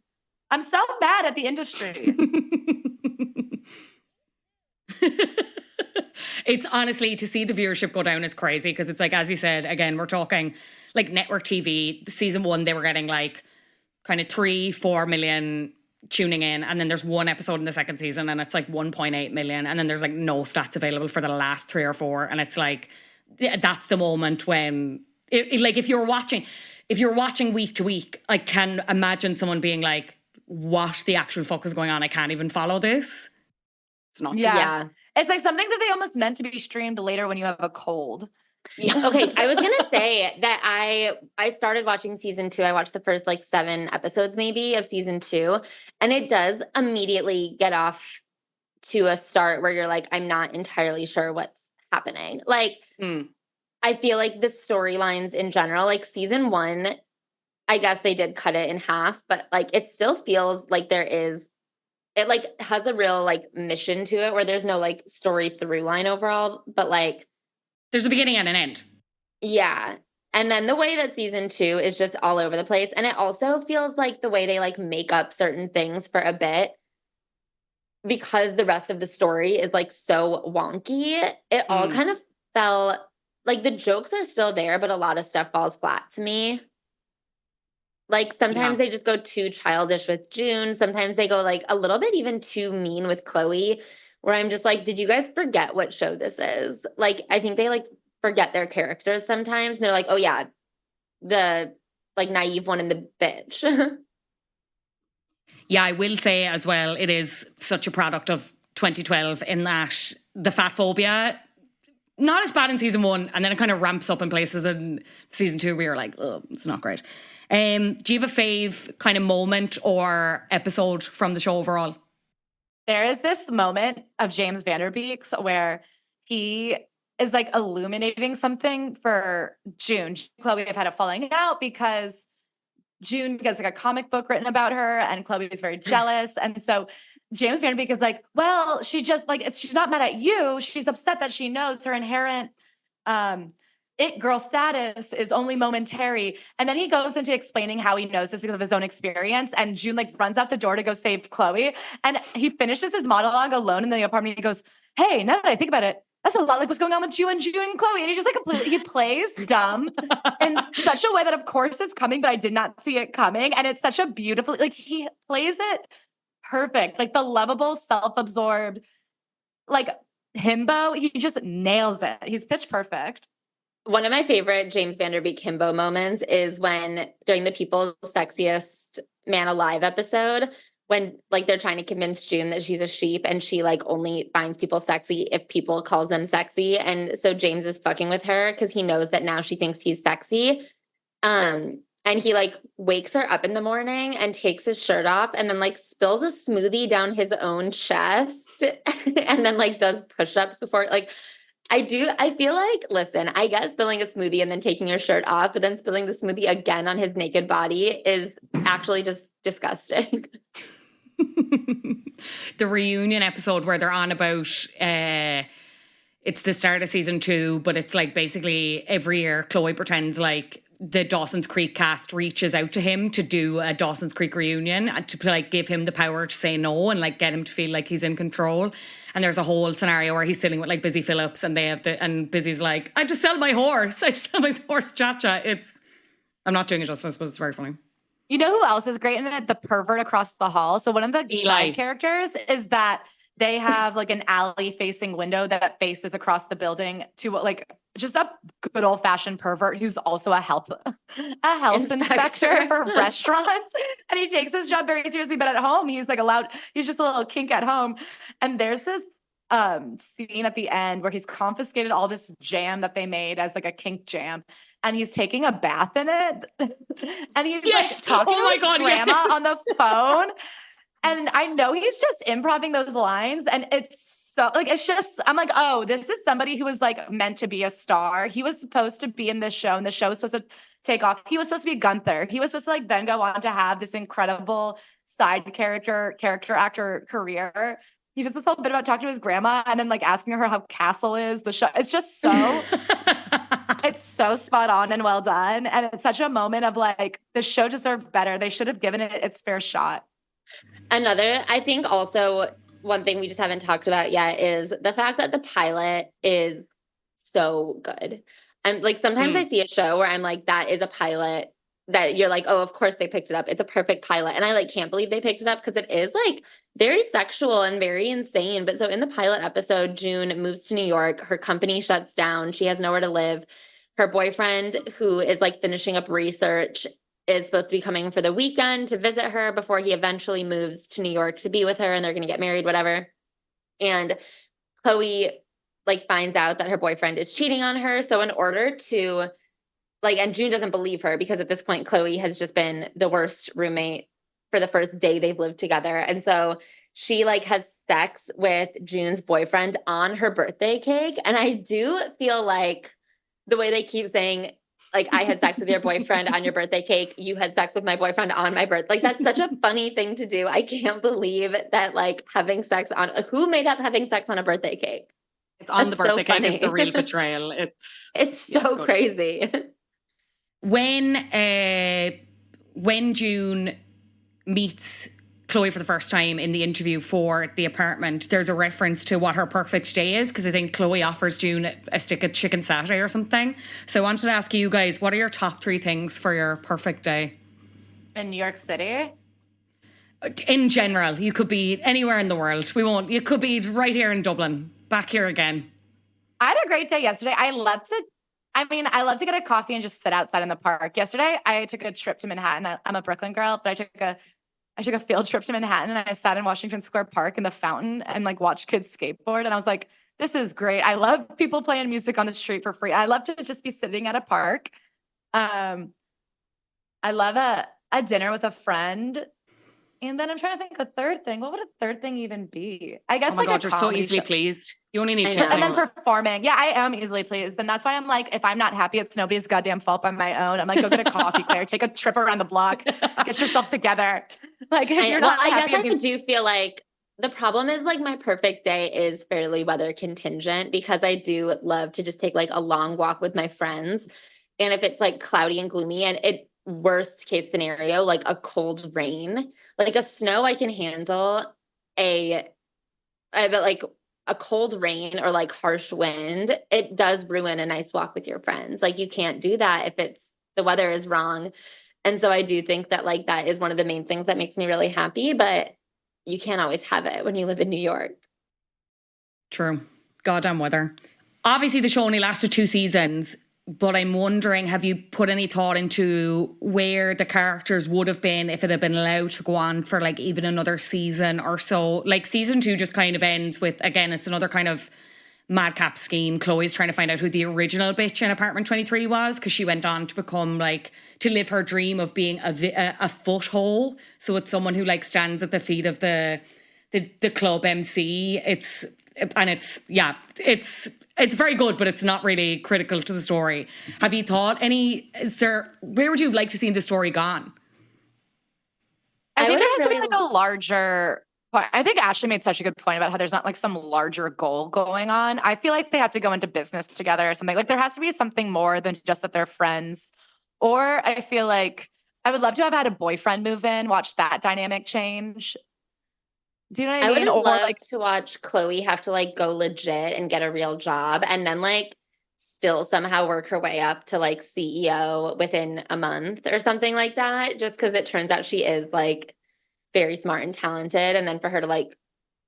I'm so mad at the industry. It's honestly, to see the viewership go down, it's crazy because it's like, as you said, again, we're talking like network TV. Season 1, they were getting like kind of 3-4 million tuning in, and then there's one episode in the second season and it's like 1.8 million, and then there's like no stats available for the last 3 or 4, and it's like that's the moment when like if you're watching week to week, I can imagine someone being like, what the actual fuck is going on? I can't even follow this. It's not. Yeah. It's like something that they almost meant to be streamed later when you have a cold. Yeah. Okay, I was gonna say that I started watching season 2. I watched the first like 7 episodes maybe of season 2, and it does immediately get off to a start where you're like, I'm not entirely sure what's happening. Like, I feel like the storylines in general, like season 1, I guess they did cut it in half, but like it still feels like it like has a real like mission to it where there's no like story through line overall, but like there's a beginning and an end. Yeah. And then the way that season 2 is just all over the place. And it also feels like the way they like make up certain things for a bit, because the rest of the story is like so wonky. It all kind of fell like the jokes are still there, but a lot of stuff falls flat to me. Like sometimes they just go too childish with June. Sometimes they go like a little bit even too mean with Chloe, where I'm just like, did you guys forget what show this is? Like, I think they like forget their characters sometimes. And they're like, oh yeah, the like naive one and the bitch. Yeah, I will say as well, it is such a product of 2012 in that the fat phobia, not as bad in season 1, and then it kind of ramps up in places in season 2 we were like, oh, it's not great. Do you have a fave kind of moment or episode from the show overall? There is this moment of James Van Der Beeks where he is like illuminating something for June. Chloe have had a falling out because June gets like a comic book written about her and Chloe is very jealous. And so James Van Der Beek is like, well, she just like, she's not mad at you. She's upset that she knows her inherent it girl status is only momentary. And then he goes into explaining how he knows this because of his own experience. And June like runs out the door to go save Chloe. And he finishes his monologue alone in the apartment. He goes, hey, now that I think about it, that's a lot like what's going on with you and June and Chloe. And he's just like completely, he plays dumb in such a way that of course it's coming, but I did not see it coming. And it's such a beautiful, like he plays it perfect. Like the lovable, self-absorbed, like himbo, he just nails it. He's pitch perfect. One of my favorite James Van Der Beek himbo moments is when during the People's Sexiest Man Alive episode, when like they're trying to convince June that she's a sheep and she like only finds people sexy if people calls them sexy. And so James is fucking with her because he knows that now she thinks he's sexy. And he like wakes her up in the morning and takes his shirt off and then like spills a smoothie down his own chest and then like does push-ups before like I feel like, listen, I get spilling a smoothie and then taking your shirt off, but then spilling the smoothie again on his naked body is actually just disgusting. The reunion episode where they're on about, it's the start of season 2, but it's like basically every year Chloe pretends like the Dawson's Creek cast reaches out to him to do a Dawson's Creek reunion and to like give him the power to say no and like get him to feel like he's in control. And there's a whole scenario where he's sitting with like Busy Phillips and and Busy's like, I just sell my horse. I just sell my horse, Cha-Cha. I'm not doing it justice, but it's very funny. You know who else is great in it? The pervert across the hall. So one of the side characters is that they have like an alley facing window that faces across the building to like just a good old fashioned pervert who's also a health inspector for restaurants. And he takes his job very seriously, but at home he's like he's just a little kink at home. And there's this scene at the end where he's confiscated all this jam that they made as like a kink jam, and he's taking a bath in it, and he's like talking to his grandma on the phone. And I know he's just improvising those lines, and it's so like, it's just, I'm like, oh, this is somebody who was like meant to be a star. He was supposed to be in this show, and the show was supposed to take off. He was supposed to be Gunther. He was supposed to like then go on to have this incredible side character actor career. He just this whole bit about talking to his grandma and then like asking her how Castle is. The show, it's just so it's so spot on and well done. And it's such a moment of like, the show deserved better. They should have given it its fair shot. Another, I think also one thing we just haven't talked about yet is the fact that the pilot is so good. I'm like, sometimes I see a show where I'm like, that is a pilot that you're like, oh, of course they picked it up. It's a perfect pilot. And I like can't believe they picked it up because it is like very sexual and very insane. But so in the pilot episode, June moves to New York. Her company shuts down. She has nowhere to live. Her boyfriend, who is like finishing up research, is supposed to be coming for the weekend to visit her before he eventually moves to New York to be with her, and they're going to get married, whatever. And Chloe like finds out that her boyfriend is cheating on her. So in order to like, and June doesn't believe her because at this point, Chloe has just been the worst roommate for the first day they've lived together. And so she like has sex with June's boyfriend on her birthday cake. And I do feel like the way they keep saying, like, I had sex with your boyfriend on your birthday cake. You had sex with my boyfriend on my birthday. Like, that's such a funny thing to do. I can't believe that, like, having sex on, who made up having sex on a birthday cake? It's on the birthday cake is the real betrayal. It's so crazy. When June meets Chloe for the first time in the interview for the apartment, there's a reference to what her perfect day is, because I think Chloe offers June a stick of chicken satay or something. So I wanted to ask you guys, what are your top 3 things for your perfect day? In New York City? In general, you could be anywhere in the world. You could be right here in Dublin, back here again. I had a great day yesterday. I love to get a coffee and just sit outside in the park. Yesterday, I took a trip to Manhattan. I'm a Brooklyn girl, but I took a field trip to Manhattan, and I sat in Washington Square Park in the fountain and like watched kids skateboard. And I was like, this is great. I love people playing music on the street for free. I love to just be sitting at a park. I love a dinner with a friend. And then I'm trying to think of a third thing. What would a third thing even be? I guess oh my like God, you're so easily pleased. You only need 2 things. And then performing. Yeah, I am easily pleased. And that's why I'm like, if I'm not happy, it's nobody's goddamn fault but my own. I'm like, go get a coffee, Claire. Take a trip around the block. Get yourself together. Like, if you're not happy. I guess I do feel like the problem is like my perfect day is fairly weather contingent, because I do love to just take like a long walk with my friends. And if it's like cloudy and gloomy, and worst case scenario, like a cold rain, like a snow I can handle, but like a cold rain or like harsh wind, it does ruin a nice walk with your friends. Like, you can't do that if the weather is wrong. And so I do think that like that is one of the main things that makes me really happy, but you can't always have it when you live in New York. True. Goddamn weather. Obviously the show only lasted 2 seasons, but I'm wondering, have you put any thought into where the characters would have been if it had been allowed to go on for like even another season or so? Like, season 2 just kind of ends with, again, it's another kind of madcap scheme. Chloe's trying to find out who the original bitch in Apartment 23 was, because she went on to become like, to live her dream of being a foothole. So it's someone who like stands at the feet of the club MC. It's very good, but it's not really critical to the story. Have you thought where would you have liked to see the story gone? I think there has to be like a larger, I think Ashley made such a good point about how there's not like some larger goal going on. I feel like they have to go into business together or something. Like, there has to be something more than just that they're friends. Or I feel like I would love to have had a boyfriend move in, watch that dynamic change. Do you know what I mean? I would love to watch Chloe have to like go legit and get a real job, and then like still somehow work her way up to like CEO within a month or something like that, just because it turns out she is like very smart and talented, and then for her to like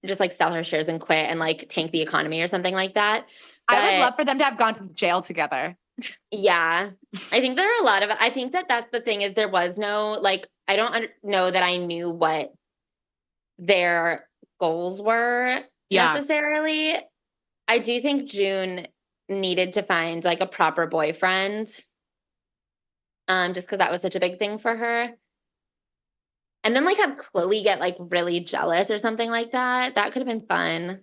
just like sell her shares and quit and like tank the economy or something like that. But I would love for them to have gone to jail together. Yeah. I think there are I think that's the thing, is there was no, like, I don't know that I knew what their goals were necessarily. I do think June needed to find like a proper boyfriend. Just because that was such a big thing for her. And then like have Chloe get like really jealous or something like that. That could have been fun.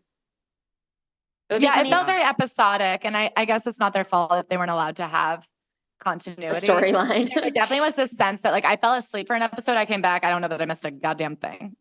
It felt very episodic, and I guess it's not their fault if they weren't allowed to have continuity. A storyline. There definitely was this sense that like I fell asleep for an episode, I came back, I don't know that I missed a goddamn thing.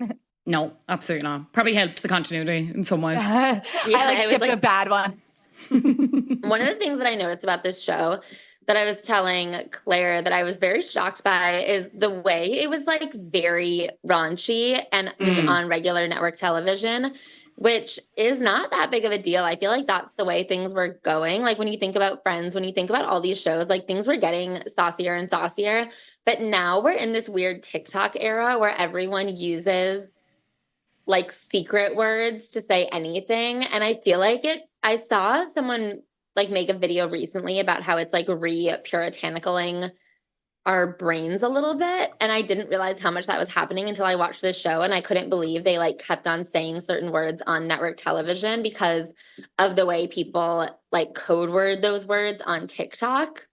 No, absolutely not. Probably helped the continuity in some ways. I skipped a bad one. One of the things that I noticed about this show that I was telling Claire that I was very shocked by is the way it was like very raunchy and just on regular network television, which is not that big of a deal. I feel like that's the way things were going. Like when you think about Friends, when you think about all these shows, like things were getting saucier and saucier. But now we're in this weird TikTok era where everyone uses like secret words to say anything. And I feel like I saw someone like make a video recently about how it's like re-puritanicaling our brains a little bit. And I didn't realize how much that was happening until I watched this show. And I couldn't believe they like kept on saying certain words on network television because of the way people like code word those words on TikTok.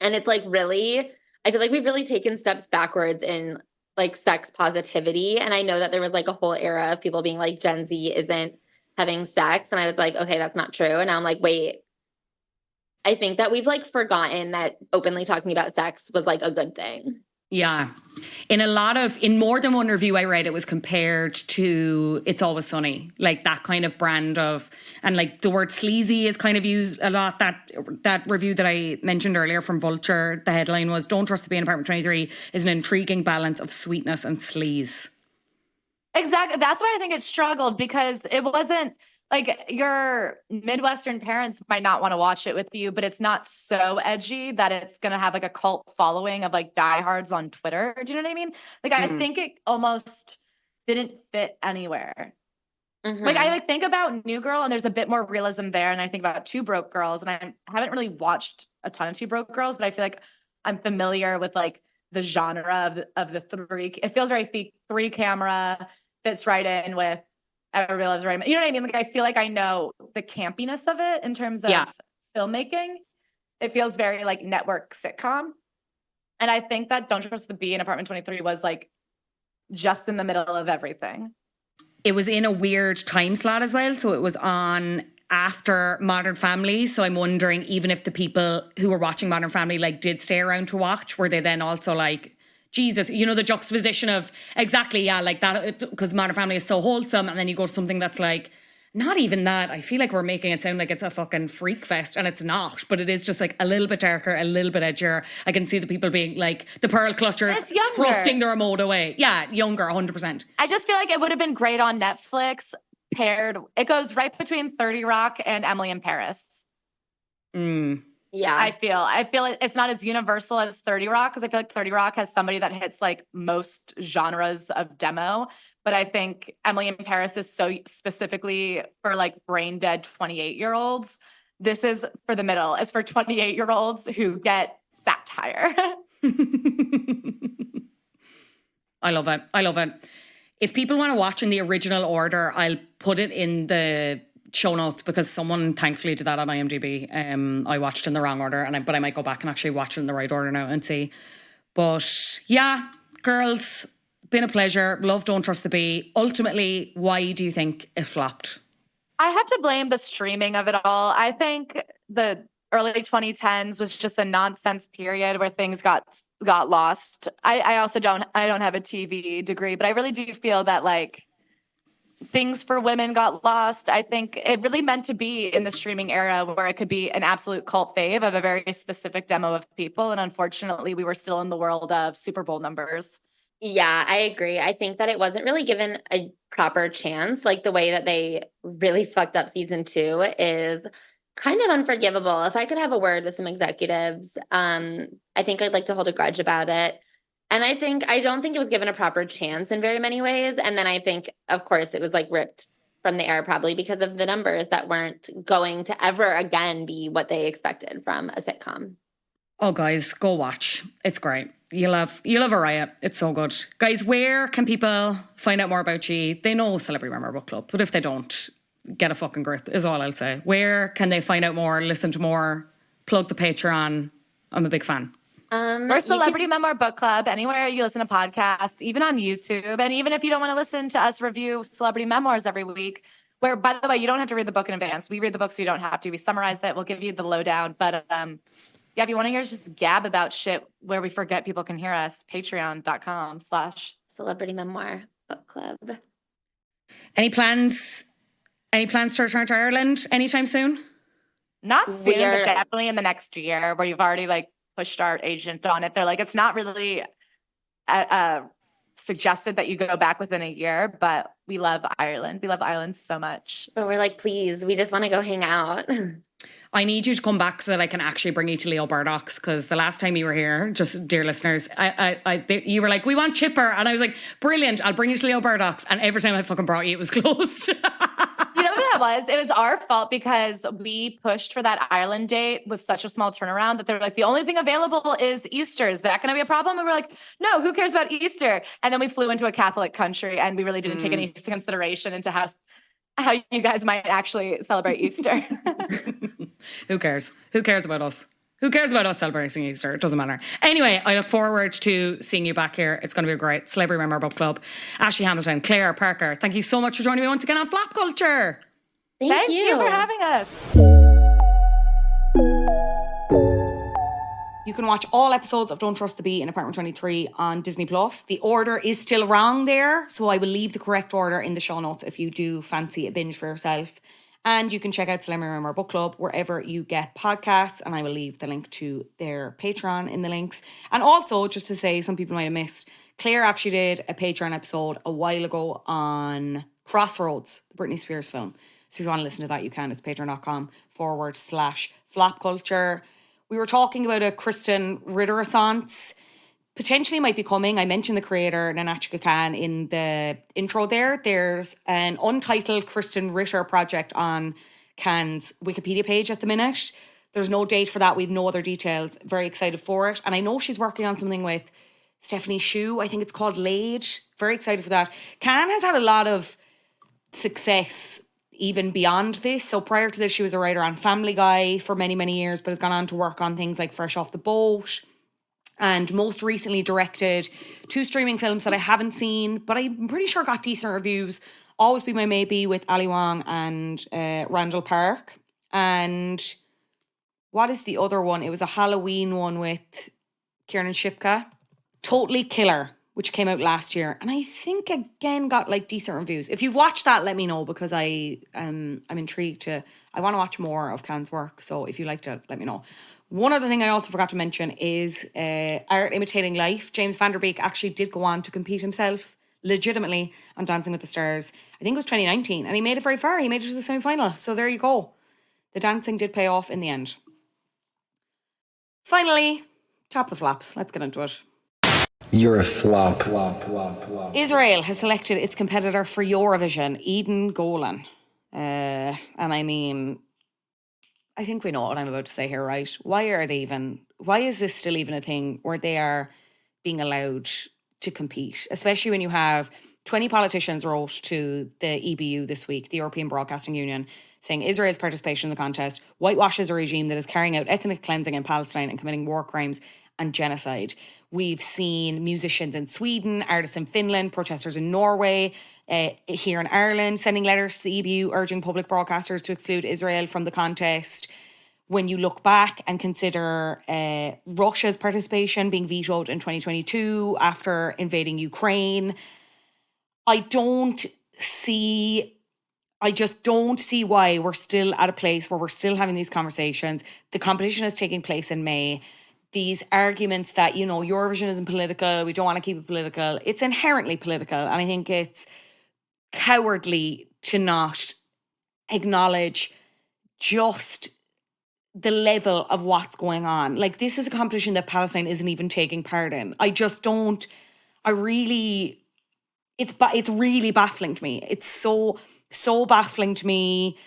And it's like really, I feel like we've really taken steps backwards in like sex positivity. And I know that there was like a whole era of people being like Gen Z isn't having sex. And I was like, okay, that's not true. And now I'm like, wait, I think that we've like forgotten that openly talking about sex was like a good thing. Yeah. In more than one review I read, it was compared to It's Always Sunny, like that kind of brand of, and like the word sleazy is kind of used a lot. That review that I mentioned earlier from Vulture, the headline was, "Don't Trust to Be in Apartment 23 is an intriguing balance of sweetness and sleaze." Exactly. That's why I think it struggled, because it wasn't like your Midwestern parents might not want to watch it with you, but it's not so edgy that it's going to have like a cult following of like diehards on Twitter. Do you know what I mean? Like, I think it almost didn't fit anywhere. Like, I like think about New Girl and there's a bit more realism there. And I think about Two Broke Girls, and I haven't really watched a ton of Two Broke Girls, but I feel like I'm familiar with like the genre of the three. It feels very three camera, fits right in with Everybody Loves Raymond. You know what I mean? Like, I feel like I know the campiness of it in terms of filmmaking. It feels very like network sitcom. And I think that Don't Trust the Bee in Apartment 23 was like just in the middle of everything. It was in a weird time slot as well. So it was on after Modern Family. So I'm wondering, even if the people who were watching Modern Family like did stay around to watch, were they then also like, Jesus, you know, the juxtaposition of exactly, yeah, like that, because Modern Family is so wholesome, and then you go to something that's like, not even that. I feel like we're making it sound like it's a fucking freak fest, and it's not, but it is just like a little bit darker, a little bit edgier. I can see the people being like, the pearl clutchers thrusting the remote away. Yeah, younger, 100%. I just feel like it would have been great on Netflix paired. It goes right between 30 Rock and Emily in Paris. Yeah. I feel it's not as universal as 30 Rock, because I feel like 30 Rock has somebody that hits like most genres of demo. But I think Emily in Paris is so specifically for like brain dead 28-year-olds. This is for the middle. It's for 28-year-olds who get satire. I love it. I love it. If people want to watch in the original order, I'll put it in the show notes, because someone thankfully did that on IMDb. I watched in the wrong order, but I might go back and actually watch it in the right order now and see. But yeah, girls, been a pleasure. Love Don't Trust the Bee. Ultimately, why do you think it flopped? I have to blame the streaming of it all. I think the early 2010s was just a nonsense period where things got lost. I also don't have a TV degree, but I really do feel that like things for women got lost. I think it really meant to be in the streaming era where it could be an absolute cult fave of a very specific demo of people. And unfortunately, we were still in the world of Super Bowl numbers. Yeah, I agree. I think that it wasn't really given a proper chance. Like the way that they really fucked up season 2 is kind of unforgivable. If I could have a word with some executives, I think I'd like to hold a grudge about it. And I don't think it was given a proper chance in very many ways. And then I think, of course, it was like ripped from the air probably because of the numbers that weren't going to ever again be what they expected from a sitcom. Oh, guys, go watch. It's great. You'll have a riot. It's so good. Guys, where can people find out more about you? They know Celebrity Memoir Book Club, but if they don't, get a fucking grip is all I'll say. Where can they find out more, listen to more, plug the Patreon? I'm a big fan. We're Celebrity Memoir Book Club, anywhere you listen to podcasts, even on YouTube. And even if you don't want to listen to us review celebrity memoirs every week, where, by the way, you don't have to read the book in advance. We read the book so you don't have to. We summarize it. We'll give you the lowdown. But yeah, if you want to hear us just gab about shit where we forget people can hear us, patreon.com/Celebrity Memoir Book Club. Any plans to return to Ireland anytime soon? Not soon, but definitely in the next year, where you've already like pushed our agent on it. They're like, it's not really suggested that you go back within a year, but we love Ireland. We love Ireland so much. But we're like, please, we just want to go hang out. I need you to come back so that I can actually bring you to Leo Burdocks, because the last time you were here, just dear listeners, you were like, we want Chipper. And I was like, brilliant, I'll bring you to Leo Burdocks. And every time I fucking brought you, it was closed. You know what that was? It was our fault because we pushed for that Ireland date with such a small turnaround that they're like, the only thing available is Easter. Is that going to be a problem? And we're like, no, who cares about Easter? And then we flew into a Catholic country and we really didn't take any consideration into how you guys might actually celebrate Easter. Who cares? Who cares about us? Who cares about us celebrating Easter? It doesn't matter. Anyway, I look forward to seeing you back here. It's going to be great. Celebrity Memoir Book Club. Ashley Hamilton, Claire Parker, thank you so much for joining me once again on Flop Culture. Thank you for having us. You can watch all episodes of Don't Trust the Bee in Apartment 23 on Disney+. The order is still wrong there, so I will leave the correct order in the show notes if you do fancy a binge for yourself. And you can check out Celebrity Memoir Book Club wherever you get podcasts, and I will leave the link to their Patreon in the links. And also, just to say, some people might have missed, Claire actually did a Patreon episode a while ago on Crossroads, the Britney Spears film. So if you want to listen to that, you can. It's patreon.com/flop culture. We were talking about a Kristen Ritter-essence. Potentially might be coming. I mentioned the creator, Nashi Khan, in the intro there. There's an untitled Kristen Ritter project on Khan's Wikipedia page at the minute. There's no date for that. We've no other details. Very excited for it. And I know she's working on something with Stephanie Hsu. I think it's called Lade. Very excited for that. Khan has had a lot of success even beyond this. So prior to this, she was a writer on Family Guy for many, many years, but has gone on to work on things like Fresh Off the Boat, and most recently directed 2 streaming films that I haven't seen, but I'm pretty sure got decent reviews. Always Be My Maybe with Ali Wong and Randall Park. And what is the other one? It was a Halloween one with Kiernan Shipka. Totally Killer, which came out last year. And I think, again, got like decent reviews. If you've watched that, let me know, because I'm intrigued I want to watch more of Khan's work. So if you liked it, let me know. One other thing I also forgot to mention is Art Imitating Life. James Van Der Beek actually did go on to compete himself legitimately on Dancing with the Stars. I think it was 2019, and he made it very far. He made it to the semi-final. So there you go. The dancing did pay off in the end. Finally, top of the flops. Let's get into it. You're a flop. Israel has selected its competitor for Eurovision, Eden Golan. And I mean, I think we know what I'm about to say here, right? Why is this still even a thing where they are being allowed to compete? Especially when you have 20 politicians wrote to the EBU this week, the European Broadcasting Union, saying Israel's participation in the contest whitewashes a regime that is carrying out ethnic cleansing in Palestine and committing war crimes and genocide. We've seen musicians in Sweden, artists in Finland, protesters in Norway, here in Ireland, sending letters to the EBU urging public broadcasters to exclude Israel from the contest. When you look back and consider Russia's participation being vetoed in 2022 after invading Ukraine, I just don't see why we're still at a place where we're still having these conversations. The competition is taking place in May. These arguments that, Eurovision isn't political, we don't want to keep it political. It's inherently political. And I think it's cowardly to not acknowledge just the level of what's going on. Like, this is a competition that Palestine isn't even taking part in. It's really baffling to me. It's so baffling to me.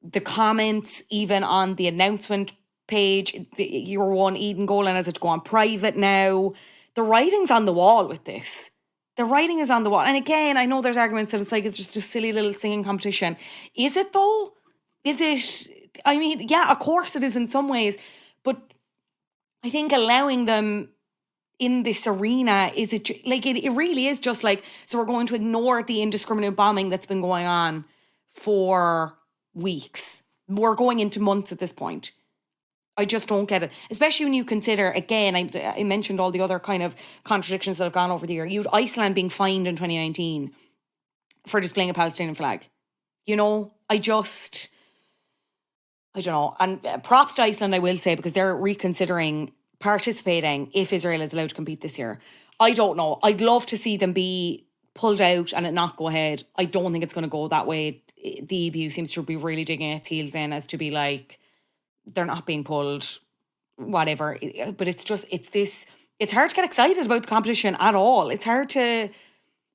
The comments, even on the announcement page, your one Eden Golan has it to go on private now. the writing's on the wall with this. The writing is on the wall. And again, I know there's arguments that it's just a silly little singing competition. Is it though? Is it? I mean, yeah, of course it is in some ways. But I think allowing them in this arena, is it like it really is just like, so we're going to ignore the indiscriminate bombing that's been going on for weeks. We're going into months at this point. I just don't get it. Especially when you consider, again, I mentioned all the other kind of contradictions that have gone over the year. You had Iceland being fined in 2019 for displaying a Palestinian flag. You know, I don't know. And props to Iceland, I will say, because they're reconsidering participating if Israel is allowed to compete this year. I don't know. I'd love to see them be pulled out and it not go ahead. I don't think it's going to go that way. The EBU seems to be really digging its heels in as to be like, they're not being pulled, whatever. But it's hard to get excited about the competition at all. It's hard to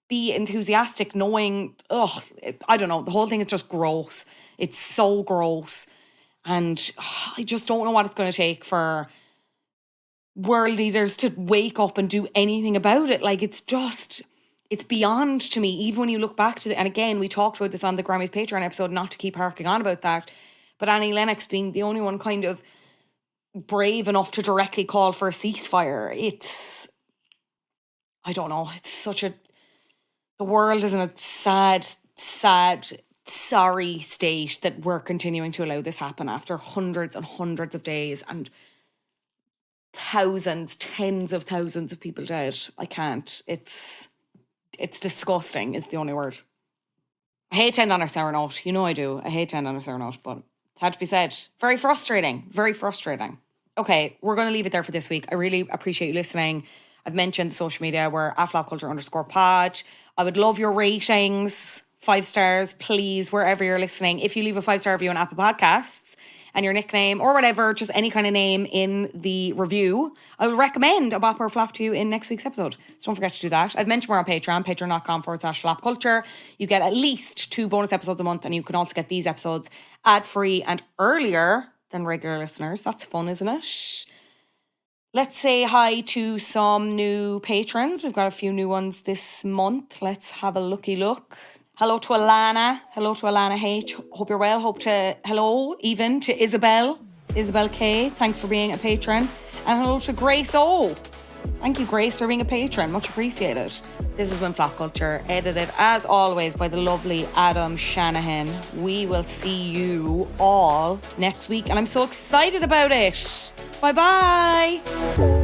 be enthusiastic knowing, I don't know, the whole thing is just gross. It's so gross. And I just don't know what it's going to take for world leaders to wake up and do anything about it. Like, it's beyond to me, even when you look back to and again, we talked about this on the Grammys Patreon episode, not to keep harking on about that, but Annie Lennox being the only one kind of brave enough to directly call for a ceasefire. I don't know, the world is in a sad, sorry state that we're continuing to allow this happen after hundreds and hundreds of days and thousands, tens of thousands of people dead. I can't. It's disgusting is the only word. I hate to end on a sour note. You know I do. I hate to end on a sour note, but it had to be said. Very frustrating. Very frustrating. Okay, we're going to leave it there for this week. I really appreciate you listening. I've mentioned the social media. We're @flopculture_pod. I would love your ratings. 5 stars, please, wherever you're listening. If you leave a 5-star review on Apple Podcasts and your nickname or whatever, just any kind of name in the review, I would recommend a bop or a flop to you in next week's episode. So don't forget to do that. I've mentioned we're on Patreon, patreon.com/flopculture. You get at least 2 bonus episodes a month, and you can also get these episodes ad-free and earlier than regular listeners. That's fun, isn't it? Let's say hi to some new patrons. We've got a few new ones this month. Let's have a looky look. Hello to Alana. Hello to Alana H. Hope you're well. Hello even to Isabel K. Thanks for being a patron. And hello to Grace O. Thank you, Grace, for being a patron. Much appreciated. This has been Flop Culture, edited as always by the lovely Adam Shanahan. We will see you all next week, and I'm so excited about it. Bye-bye.